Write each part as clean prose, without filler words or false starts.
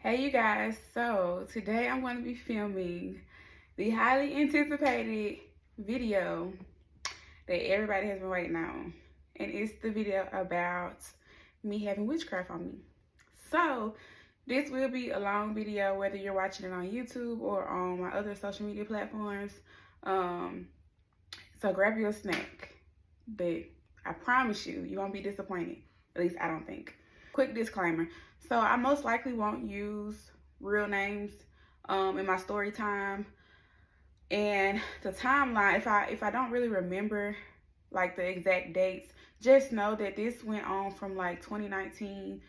Hey you guys, so today I'm going to be filming the highly anticipated video that everybody has been waiting on. And it's the video about me having witchcraft on me. So this will be a long video whether you're watching it on YouTube or on my other social media platforms. So grab your snack, but I promise you won't be disappointed. At least I don't think. Quick disclaimer. So I most likely won't use real names in my story time. And the timeline, if I don't really remember like the exact dates, just know that this went on from like 2019,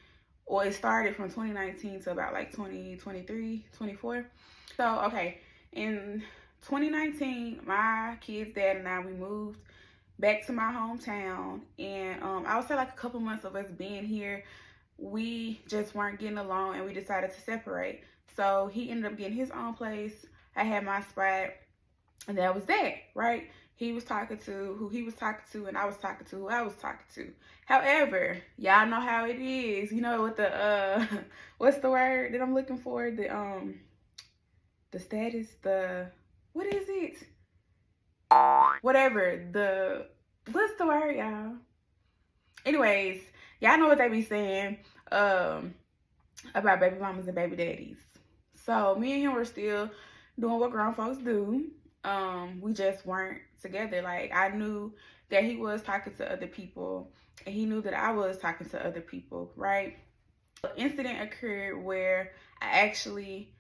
or it started from 2019 to about like 2023, 24. So, okay, in 2019, my kids' dad and I, we moved back to my hometown, and I would say like a couple months of us being here, we just weren't getting along and we decided to separate. So he ended up getting his own place. I had my spot, and that was that, right? He was talking to who he was talking to, and I was talking to who I was talking to. However, y'all know how it is. You know what the what's the word that I'm looking for? The status, what is it? Whatever, what's the word, y'all? Anyways, y'all know what they be saying about baby mamas and baby daddies. So me and him were still doing what grown folks do. We just weren't together. Like, I knew that he was talking to other people, and he knew that I was talking to other people, right? An incident occurred where I actually,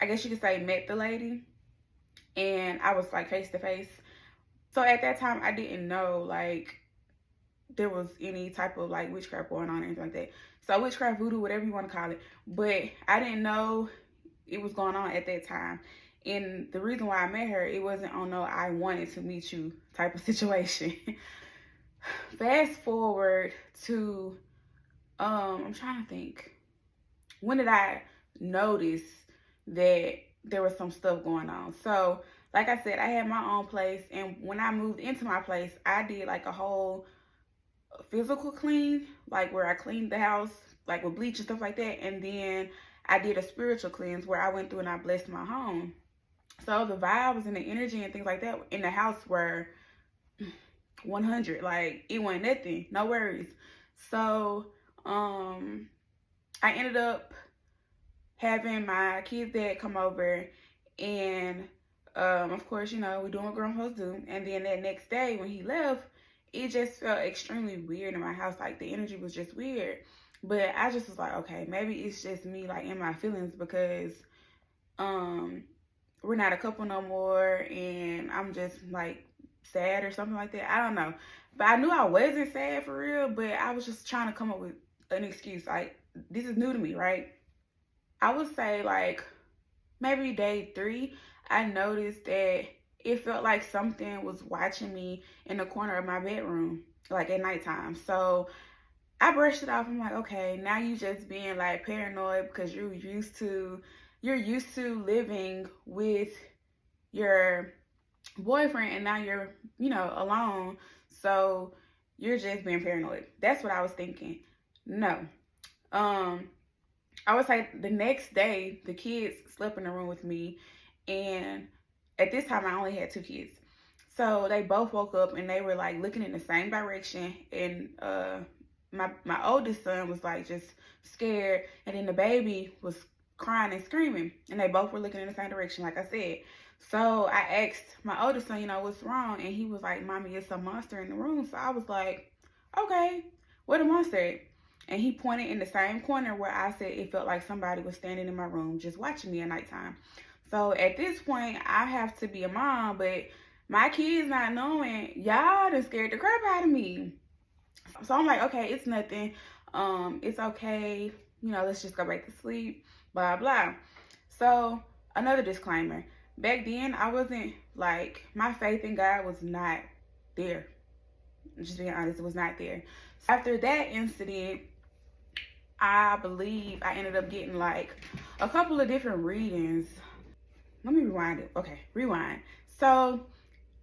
I guess you could say, met the lady, and I was like face to face. So at that time, I didn't know like there was any type of like witchcraft going on or anything like that. So witchcraft, voodoo, whatever you want to call it. But I didn't know it was going on at that time. And the reason why I met her, it wasn't on no I wanted to meet you type of situation. Fast forward to, I'm trying to think. When did I notice that there was some stuff going on? So, like I said, I had my own place. And when I moved into my place, I did like a whole physical clean, like where I cleaned the house, like with bleach and stuff like that. And then I did a spiritual cleanse where I went through and I blessed my home. So the vibes and the energy and things like that in the house were 100. Like, it wasn't nothing, no worries. So I ended up having my kids' dad come over, and of course, you know, we're doing what grown folks do. And then that next day when he left, it just felt extremely weird in my house. Like, the energy was just weird. But I just was like, okay, maybe it's just me, like, in my feelings, because we're not a couple no more, and I'm just like sad or something like that. I don't know. But I knew I wasn't sad for real, but I was just trying to come up with an excuse. Like, this is new to me, right? I would say like maybe day 3, I noticed that it felt like something was watching me in the corner of my bedroom, like at nighttime. So I brushed it off. I'm like, okay, now you just being like paranoid because you're used to living with your boyfriend, and now you're, you know, alone. So you're just being paranoid. That's what I was thinking. No. I would say the next day, the kids slept in the room with me, and at this time I only had 2 kids. So they both woke up and they were like looking in the same direction, and my oldest son was like just scared, and then the baby was crying and screaming, and they both were looking in the same direction, like I said. So I asked my oldest son, you know, what's wrong? And he was like, Mommy, it's a monster in the room. So I was like, okay, what a monster at? And he pointed in the same corner where I said it felt like somebody was standing in my room just watching me at nighttime. So at this point, I have to be a mom, but my kids not knowing, y'all done scared the crap out of me. So I'm like, okay, it's nothing. It's okay. You know, let's just go back to sleep, blah, blah. So another disclaimer. Back then, I wasn't like, my faith in God was not there. Just being honest, it was not there. After that incident, I believe I ended up getting like a couple of different readings. Let me rewind it. Okay, rewind. So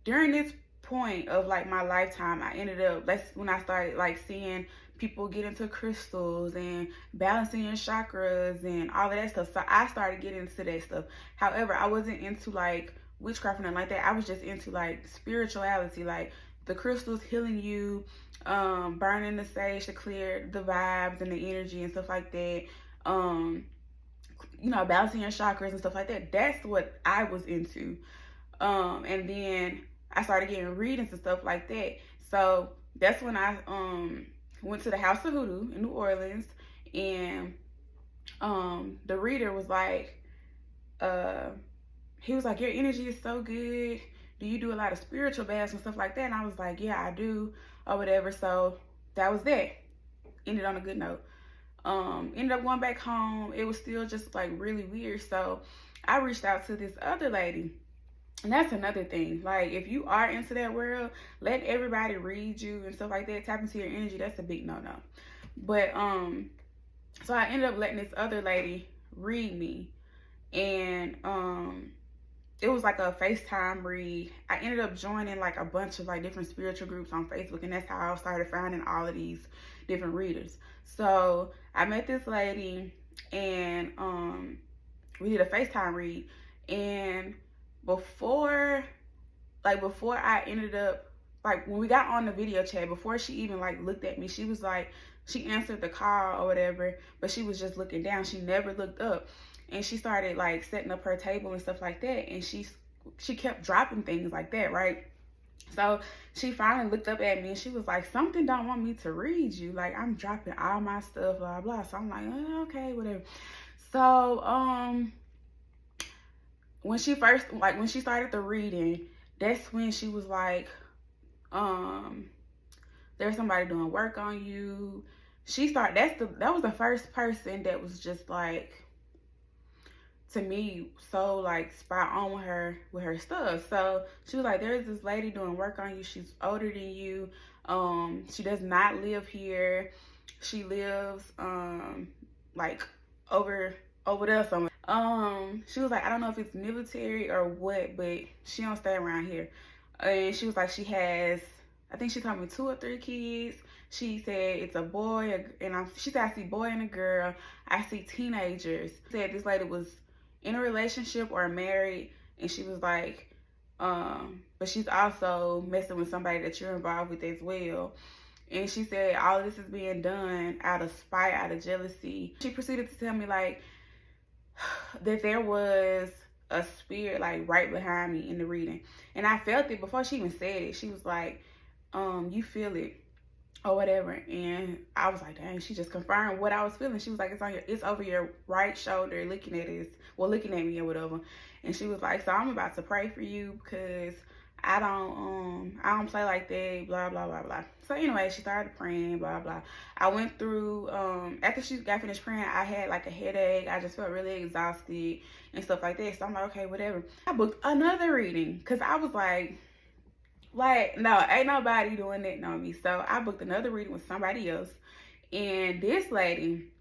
during this point of like my lifetime, I ended up, that's when I started like seeing people get into crystals and balancing your chakras and all of that stuff. So I started getting into that stuff. However, I wasn't into like witchcraft or nothing like that. I was just into like spirituality, like the crystals healing you, burning the sage to clear the vibes and the energy and stuff like that. You know, balancing your chakras and stuff like that. That's what I was into. And then I started getting readings and stuff like that. So that's when I went to the House of Hoodoo in New Orleans, and the reader was like, he was like, your energy is so good. Do you do a lot of spiritual baths and stuff like that? And I was like, yeah, I do, or whatever. So that was that. Ended on a good note. Ended up going back home. It was still just like really weird. So I reached out to this other lady. And that's another thing. Like, if you are into that world, let everybody read you and stuff like that. Tap into your energy. That's a big no-no. But so I ended up letting this other lady read me, and it was like a FaceTime read. I ended up joining like a bunch of like different spiritual groups on Facebook, and that's how I started finding all of these different readers. So I met this lady, and we did a FaceTime read, and before I ended up, like, when we got on the video chat, before she even like looked at me, she was like, she answered the call or whatever, but she was just looking down. She never looked up. And she started like setting up her table and stuff like that, and she kept dropping things like that, right? So she finally looked up at me, and she was like, something don't want me to read you, like I'm dropping all my stuff, blah blah. So I'm like, oh, okay, whatever. So when she started the reading, that's when she was like, there's somebody doing work on you. That was the first person that was just like, to me, so like spot on with her stuff. So she was like, there's this lady doing work on you. She's older than you. She does not live here. She lives like over there somewhere. She was like, I don't know if it's military or what, but she don't stay around here. And she was like, she has, I think she told me 2 or 3 kids. She said it's a boy, she said, I see boy and a girl. I see teenagers. She said this lady was in a relationship or married, and she was like, but she's also messing with somebody that you're involved with as well. And she said all of this is being done out of spite, out of jealousy. She proceeded to tell me like that there was a spirit like right behind me in the reading, and I felt it before she even said it. She was like, you feel it or whatever, and I was like, dang, she just confirmed what I was feeling. She was like, it's over your right shoulder, looking at me or whatever. And she was like, so I'm about to pray for you, because I don't play like that, blah blah blah blah. So anyway, she started praying, blah blah. I went through, after she got finished praying, I had like a headache. I just felt really exhausted and stuff like that. So I'm like, okay, whatever. I booked another reading, because I was like, no, ain't nobody doing that on me. So I booked another reading with somebody else, and this lady,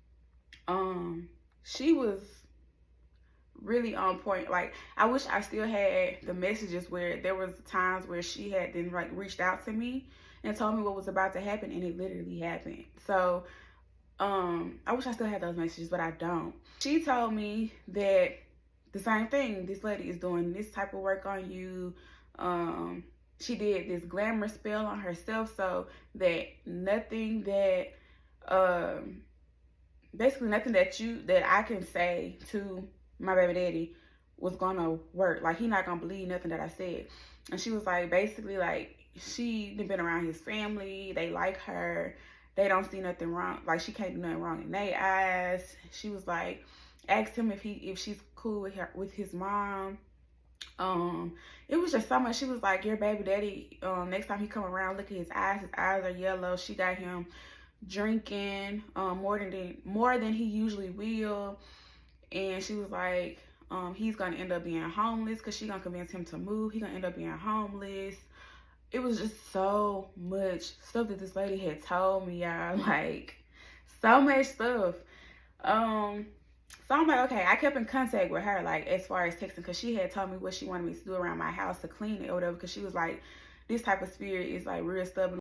she was really on point. Like, I wish I still had the messages where there was times where she had then like reached out to me and told me what was about to happen, and it literally happened. So I wish I still had those messages, but I don't. She told me that the same thing, this lady is doing this type of work on you. She did this glamour spell on herself, so that nothing that basically nothing that I can say to my baby daddy was gonna work. Like, he not gonna believe nothing that I said. And she was like, basically, like, she been around his family, they like her, they don't see nothing wrong, like she can't do nothing wrong in their eyes. She was like, asked him if she's cool with his mom. It was just so much. She was like, your baby daddy, next time he come around, look at his eyes are yellow. She got him drinking more than he usually will. And she was like, he's gonna end up being homeless, because she's gonna convince him to move. He's gonna end up being homeless. It was just so much stuff that this lady had told me, y'all. Like, so much stuff. So I'm like, okay, I kept in contact with her, like, as far as texting, because she had told me what she wanted me to do around my house to clean it or whatever, because she was like, this type of spirit is like real stubborn.